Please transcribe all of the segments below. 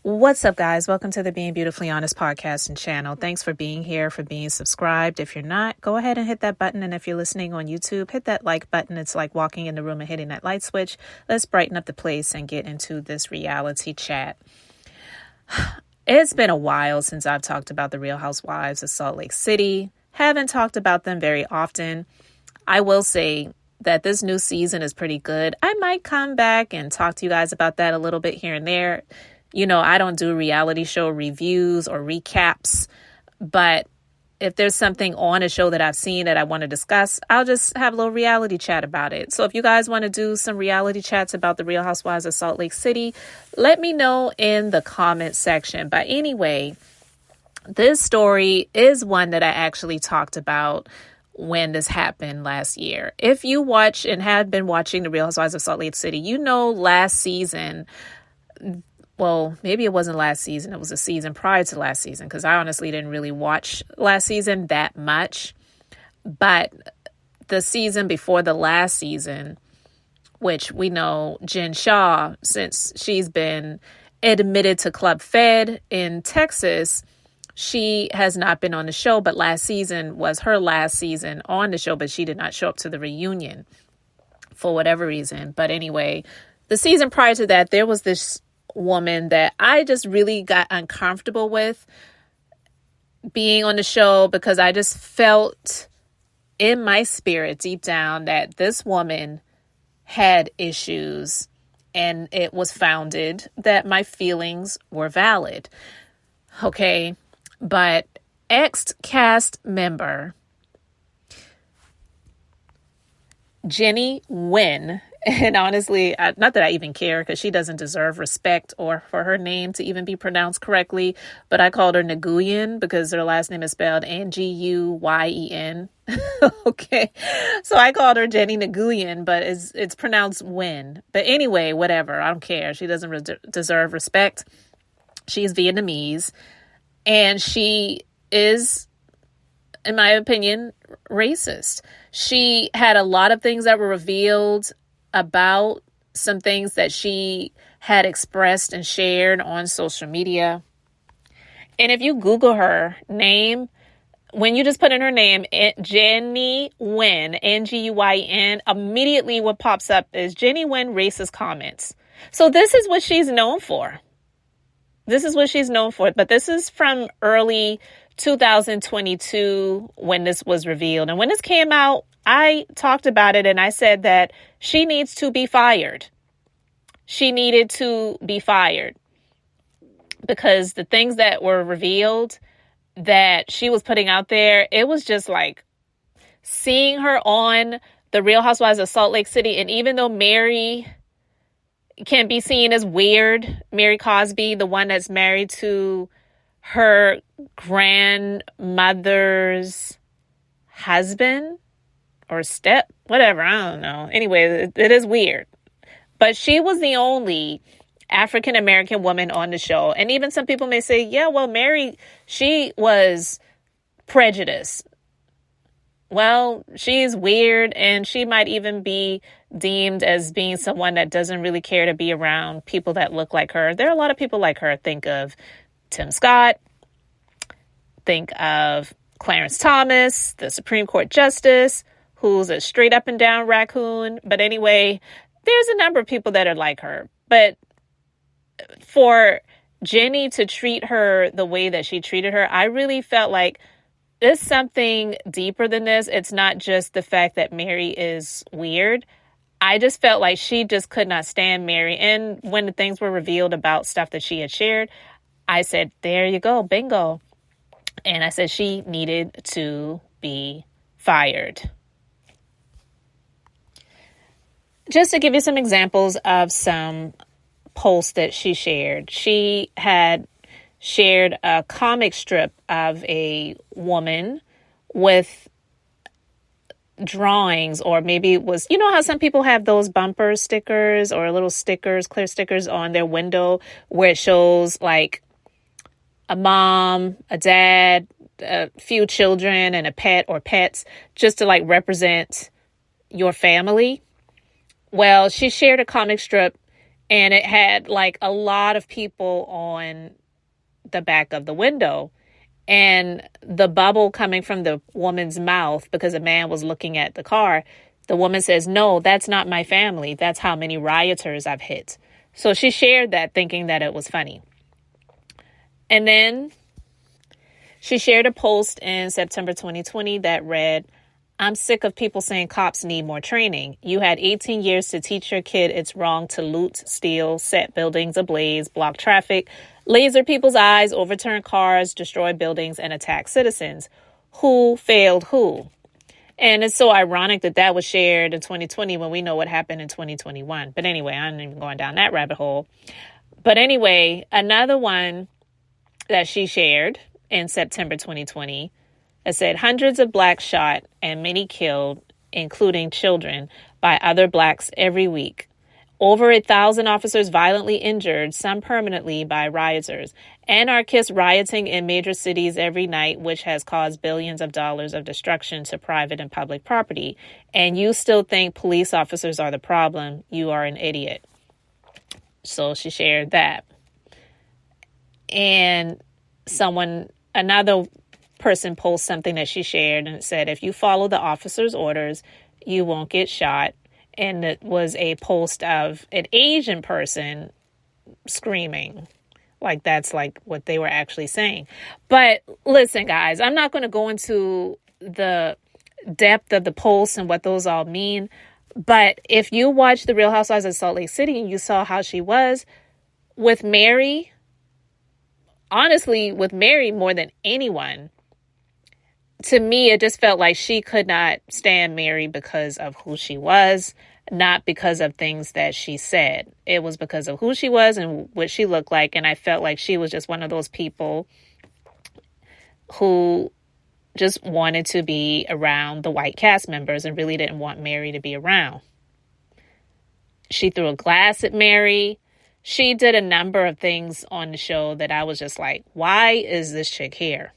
What's up, guys? Welcome to the Being Beautifully Honest podcast and channel. Thanks for being here, for being subscribed. If you're not, go ahead and hit that button. And if you're listening on YouTube, hit that like button. It's like walking in the room and hitting that light switch. Let's brighten up the place and get into this reality chat. It's been a while since I've talked about the Real Housewives of Salt Lake City. Haven't talked about them very often. I will say that this new season is pretty good. I might come back and talk to you guys about that a little bit here and there. You know, I don't do reality show reviews or recaps, but if there's something on a show that I've seen that I want to discuss, I'll just have a little reality chat about it. So if you guys want to do some reality chats about the Real Housewives of Salt Lake City, let me know in the comment section. But anyway, this story is one that I actually talked about when this happened last year. If you watch and have been watching the Real Housewives of Salt Lake City, you know last season, well, maybe it wasn't last season. It was a season prior to last season because I honestly didn't really watch last season that much. But the season before the last season, which we know Jen Shaw, since she's been admitted to Club Fed in Texas, she has not been on the show. But last season was her last season on the show, but she did not show up to the reunion for whatever reason. But anyway, the season prior to that, there was this woman that I just really got uncomfortable with being on the show because I just felt in my spirit deep down that this woman had issues and it was founded that my feelings were valid. Okay, but ex-cast member Jennie Nguyen, and honestly, not that I even care because she doesn't deserve respect or for her name to even be pronounced correctly, but I called her Nguyen because her last name is spelled Nguyen. Okay, so I called her Jennie Nguyen, but it's pronounced Nguyen. But anyway, whatever, I don't care. She doesn't deserve respect. She's Vietnamese, and she is, in my opinion, racist. She had a lot of things that were revealed about some things that she had expressed and shared on social media. And if you Google her name, when you just put in her name, Jennie Nguyen, Nguyen, immediately what pops up is Jennie Nguyen racist comments. So this is what she's known for. This is what she's known for. But this is from early 2022 when this was revealed. And when this came out, I talked about it and I said that she needs to be fired. She needed to be fired because the things that were revealed that she was putting out there, it was just like seeing her on the Real Housewives of Salt Lake City. And even though Mary can be seen as weird, Mary Cosby, the one that's married to her grandmother's husband or whatever, I don't know. Anyway, it is weird. But she was the only African-American woman on the show. And even some people may say, yeah, well, Mary, she was prejudiced. Well, she's weird and she might even be deemed as being someone that doesn't really care to be around people that look like her. There are a lot of people like her. Think of Tim Scott. Think of Clarence Thomas, the Supreme Court Justice, who's a straight up and down raccoon. But anyway, there's a number of people that are like her. But for Jennie to treat her the way that she treated her, I really felt like there's something deeper than this. It's not just the fact that Mary is weird. I just felt like she just could not stand Mary. And when the things were revealed about stuff that she had shared, I said, there you go, bingo. And I said she needed to be fired. Just to give you some examples of some posts that she shared. She had shared a comic strip of a woman with drawings, or maybe it was, you know how some people have those bumper stickers or little stickers, clear stickers on their window where it shows like a mom, a dad, a few children, and a pet or pets, just to like represent your family. Well, she shared a comic strip And it had like a lot of people on the back of the window. And the bubble coming from the woman's mouth, because a man was looking at the car, the woman says, "No, that's not my family. That's how many rioters I've hit." So she shared that thinking that it was funny. And then she shared a post in September 2020 that read, "I'm sick of people saying cops need more training. You had 18 years to teach your kid it's wrong to loot, steal, set buildings ablaze, block traffic, laser people's eyes, overturn cars, destroy buildings, and attack citizens. Who failed who?" And it's so ironic that that was shared in 2020 when we know what happened in 2021. But anyway, I'm not even going down that rabbit hole. But anyway, another one that she shared in September 2020, it said, "Hundreds of blacks shot and many killed, including children, by other blacks every week. Over 1,000 officers violently injured, some permanently, by rioters. Anarchists rioting in major cities every night, which has caused billions of dollars of destruction to private and public property. And you still think police officers are the problem? You are an idiot." So she shared that. And another person posted something that she shared, and it said, "If you follow the officer's orders, you won't get shot." And it was a post of an Asian person screaming. Like, that's like what they were actually saying. But listen, guys, I'm not going to go into the depth of the posts and what those all mean. But if you watch The Real Housewives of Salt Lake City and you saw how she was with Mary, honestly, with Mary more than anyone, to me, it just felt like she could not stand Mary because of who she was, not because of things that she said. It was because of who she was and what she looked like. And I felt like she was just one of those people who just wanted to be around the white cast members and really didn't want Mary to be around. She threw a glass at Mary. She did a number of things on the show that I was just like, why is this chick here?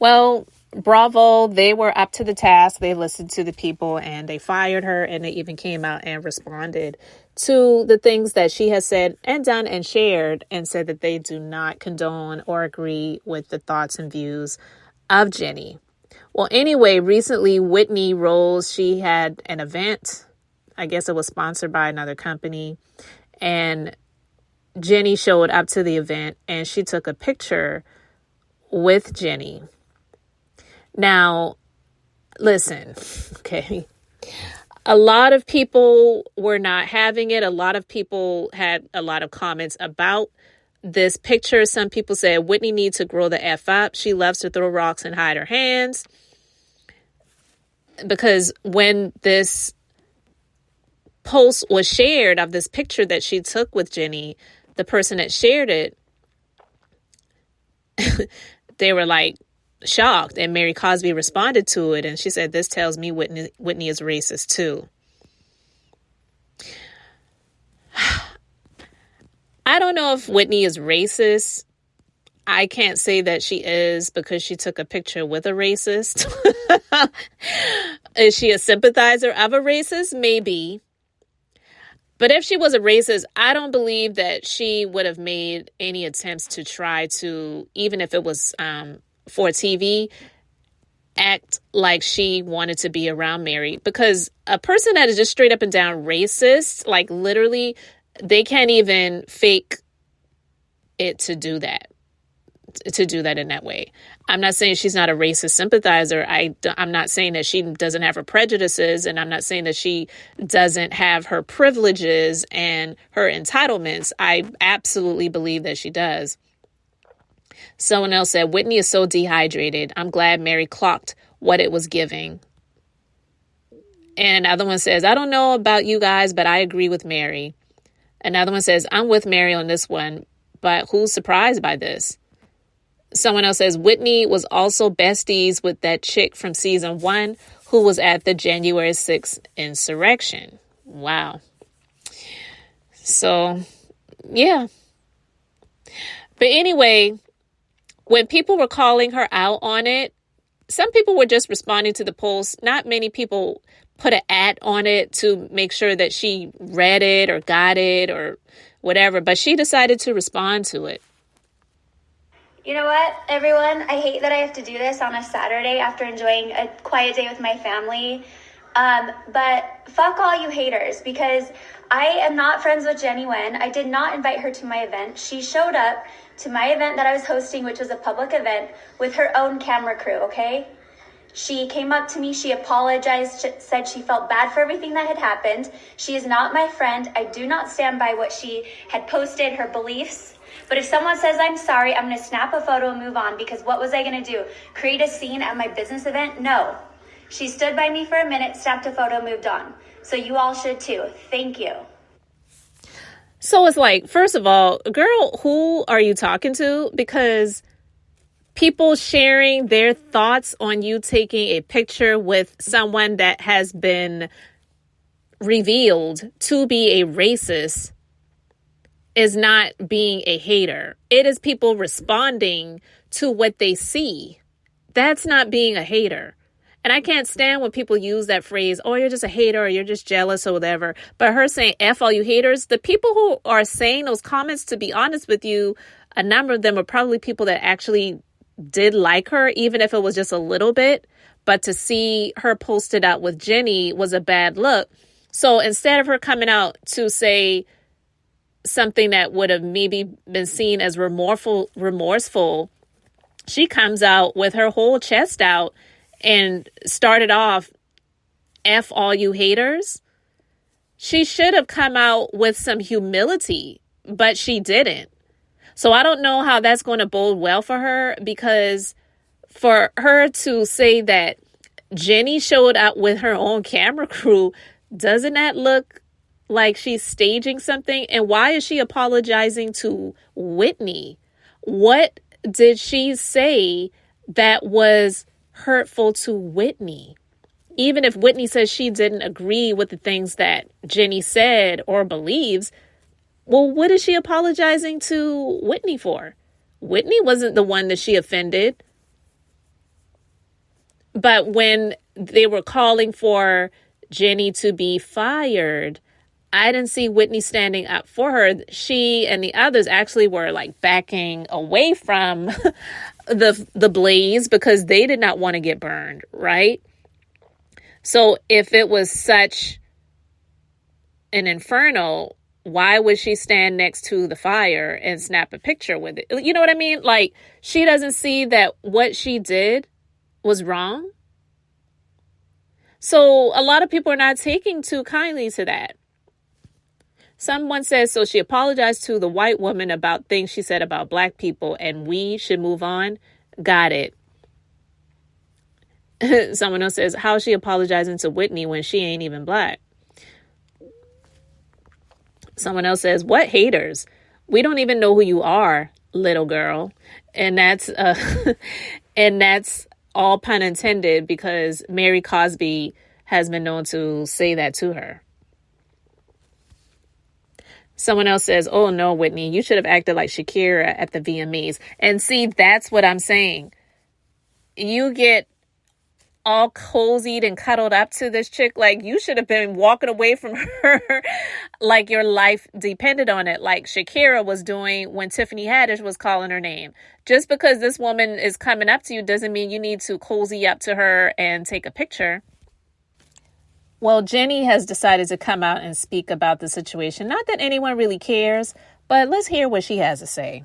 Well, bravo, they were up to the task. They listened to the people and they fired her, and they even came out and responded to the things that she has said and done and shared, and said that they do not condone or agree with the thoughts and views of Jennie. Well, anyway, recently Whitneyrose, she had an event. I guess it was sponsored by another company, and Jennie showed up to the event and she took a picture with Jennie. Now, listen, okay, a lot of people were not having it. A lot of people had a lot of comments about this picture. Some people said Whitney needs to grow the F up. She loves to throw rocks and hide her hands. Because when this post was shared of this picture that she took with Jennie, the person that shared it, they were like, shocked, and Mary Cosby responded to it, and she said, "This tells me Whitney is racist too." I don't know if Whitney is racist. I can't say that she is because she took a picture with a racist. Is she a sympathizer of a racist? Maybe. But if she was a racist, I don't believe that she would have made any attempts to try to, even if it was for TV, act like she wanted to be around Mary. Because a person that is just straight up and down racist, like literally, they can't even fake it to do that in that way. I'm not saying she's not a racist sympathizer. I'm not saying that she doesn't have her prejudices, and I'm not saying that she doesn't have her privileges and her entitlements. I absolutely believe that she does. Someone else said, "Whitney is so dehydrated. I'm glad Mary clocked what it was giving." And another one says, "I don't know about you guys, but I agree with Mary." Another one says, "I'm with Mary on this one, but who's surprised by this?" Someone else says, "Whitney was also besties with that chick from season 1 who was at the January 6th insurrection." Wow. So, yeah. But anyway, when people were calling her out on it, some people were just responding to the post. Not many people put an @ on it to make sure that she read it or got it or whatever. But she decided to respond to it. You know what, everyone? I hate that I have to do this on a Saturday after enjoying a quiet day with my family. But fuck all you haters, because I am not friends with Jennie Nguyen. I did not invite her to my event. She showed up to my event that I was hosting, which was a public event, with her own camera crew, okay? She came up to me, she apologized, said she felt bad for everything that had happened. She is not my friend. I do not stand by what she had posted, her beliefs. But if someone says I'm sorry, I'm going to snap a photo and move on, because what was I going to do? Create a scene at my business event? No. She stood by me for a minute, snapped a photo, moved on. So you all should too. Thank you. So it's like, first of all, girl, who are you talking to? Because people sharing their thoughts on you taking a picture with someone that has been revealed to be a racist is not being a hater. It is people responding to what they see. That's not being a hater. And I can't stand when people use that phrase, oh, you're just a hater or you're just jealous or whatever. But her saying, F all you haters, the people who are saying those comments, to be honest with you, a number of them are probably people that actually did like her, even if it was just a little bit. But to see her posted out with Jennie was a bad look. So instead of her coming out to say something that would have maybe been seen as remorseful, she comes out with her whole chest out and started off, F all you haters. She should have come out with some humility, but she didn't. So I don't know how that's going to bode well for her, because for her to say that Jennie showed up with her own camera crew, doesn't that look like she's staging something? And why is she apologizing to Whitney? What did she say that was hurtful to Whitney? Even if Whitney says she didn't agree with the things that Jennie said or believes, well, what is she apologizing to Whitney for? Whitney wasn't the one that she offended. But when they were calling for Jennie to be fired, I didn't see Whitney standing up for her. She and the others actually were like backing away from the blaze because they did not want to get burned, right? So if it was such an inferno, why would she stand next to the fire and snap a picture with it? You know what I mean? Like, she doesn't see that what she did was wrong. So a lot of people are not taking too kindly to that. Someone says, so she apologized to the white woman about things she said about black people and we should move on. Got it. Someone else says, how is she apologizing to Whitney when she ain't even black? Someone else says, what haters? We don't even know who you are, little girl. And that's and that's all pun intended, because Mary Cosby has been known to say that to her. Someone else says, oh no, Whitney, you should have acted like Shakira at the VMAs. And see, that's what I'm saying. You get all cozied and cuddled up to this chick. Like, you should have been walking away from her like your life depended on it, like Shakira was doing when Tiffany Haddish was calling her name. Just because this woman is coming up to you doesn't mean you need to cozy up to her and take a picture. Well, Jennie has decided to come out and speak about the situation. Not that anyone really cares, but let's hear what she has to say.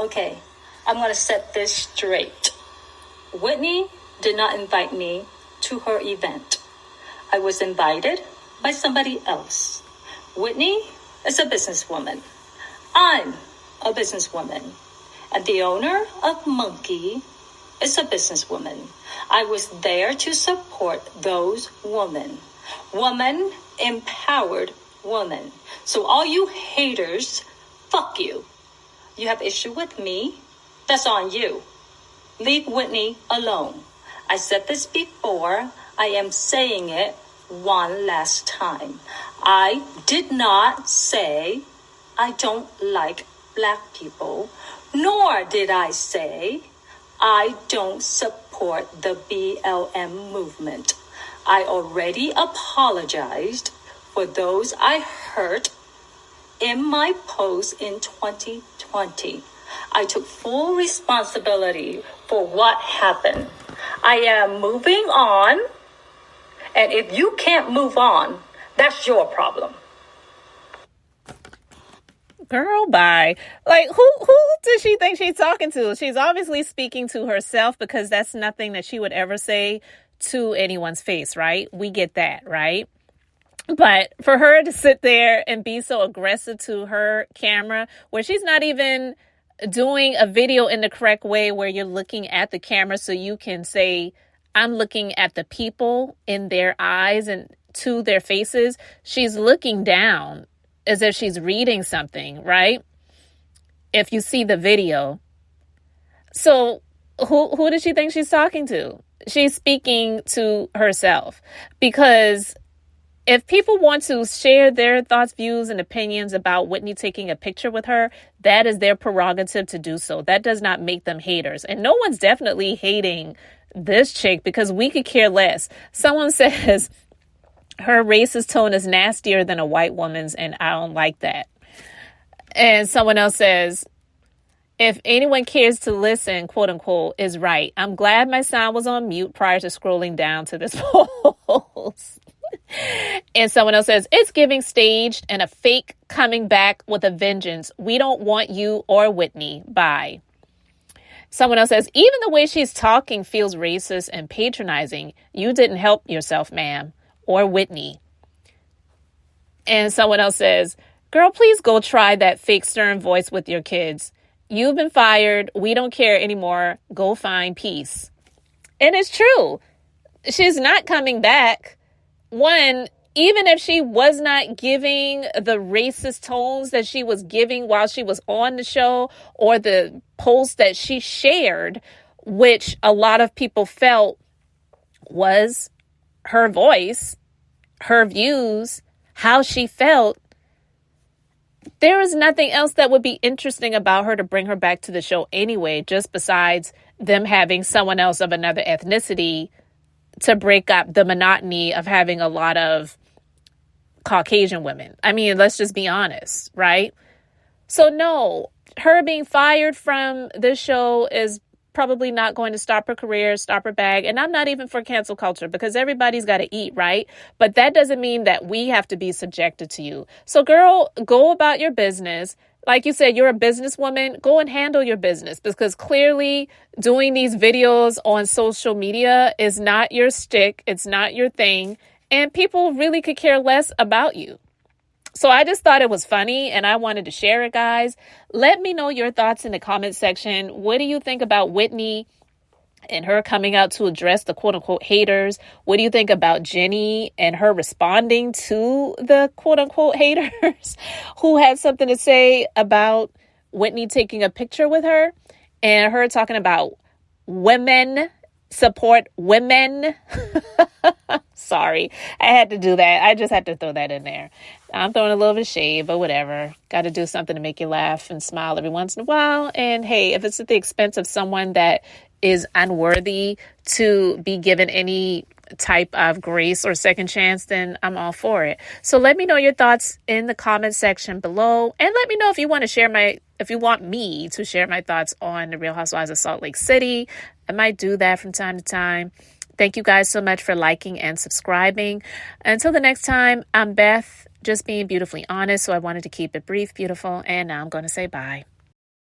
Okay, I'm going to set this straight. Whitney did not invite me to her event. I was invited by somebody else. Whitney is a businesswoman. I'm a businesswoman. And the owner of Monkey is a businesswoman. I was there to support those women. Woman empowered woman. So all you haters, fuck you. You have issue with me? That's on you. Leave Whitney alone. I said this before. I am saying it one last time. I did not say I don't like black people, nor did I say I don't support the BLM movement. I already apologized for those I hurt in my post in 2020. I took full responsibility for what happened. I am moving on, and if you can't move on, that's your problem. Girl, bye. Like, who does she think she's talking to? She's obviously speaking to herself, because that's nothing that she would ever say to anyone's face, right? We get that, right? But for her to sit there and be so aggressive to her camera, where she's not even doing a video in the correct way, where you're looking at the camera so you can say, I'm looking at the people in their eyes and to their faces. She's looking down as if she's reading something, right? If you see the video. So who does she think she's talking to? She's speaking to herself, because if people want to share their thoughts, views, and opinions about Whitney taking a picture with her, that is their prerogative to do so. That does not make them haters. And no one's definitely hating this chick, because we could care less. Someone says her racist tone is nastier than a white woman's, and I don't like that. And someone else says, if anyone cares to listen, quote unquote, is right. I'm glad my sound was on mute prior to scrolling down to this post. And someone else says, it's giving staged and a fake coming back with a vengeance. We don't want you or Whitney. Bye. Someone else says, even the way she's talking feels racist and patronizing. You didn't help yourself, ma'am, or Whitney. And someone else says, girl, please go try that fake stern voice with your kids. You've been fired. We don't care anymore. Go find peace. And it's true. She's not coming back. One, even if she was not giving the racist tones that she was giving while she was on the show, or the post that she shared, which a lot of people felt was her voice, her views, how she felt, there is nothing else that would be interesting about her to bring her back to the show anyway, just besides them having someone else of another ethnicity to break up the monotony of having a lot of Caucasian women. I mean, let's just be honest, right? So no, her being fired from this show is probably not going to stop her career, stop her bag. And I'm not even for cancel culture, because everybody's got to eat, right? But that doesn't mean that we have to be subjected to you. So girl, go about your business. Like you said, you're a businesswoman. Go and handle your business, because clearly doing these videos on social media is not your stick. It's not your thing. And people really could care less about you. So I just thought it was funny, and I wanted to share it, guys. Let me know your thoughts in the comment section. What do you think about Whitney and her coming out to address the quote unquote haters? What do you think about Jennie and her responding to the quote unquote haters who had something to say about Whitney taking a picture with her, and her talking about women support women? Sorry, I had to do that. I just had to throw that in there. I'm throwing a little bit of shade, but whatever. Got to do something to make you laugh and smile every once in a while. And hey, if it's at the expense of someone that is unworthy to be given any type of grace or second chance, then I'm all for it. So let me know your thoughts in the comment section below, and let me know if you want to share if you want me to share my thoughts on the Real Housewives of Salt Lake City. I might do that from time to time. Thank you guys so much for liking and subscribing. Until the next time, I'm Beth, just being beautifully honest. So I wanted to keep it brief, beautiful, and now I'm going to say bye.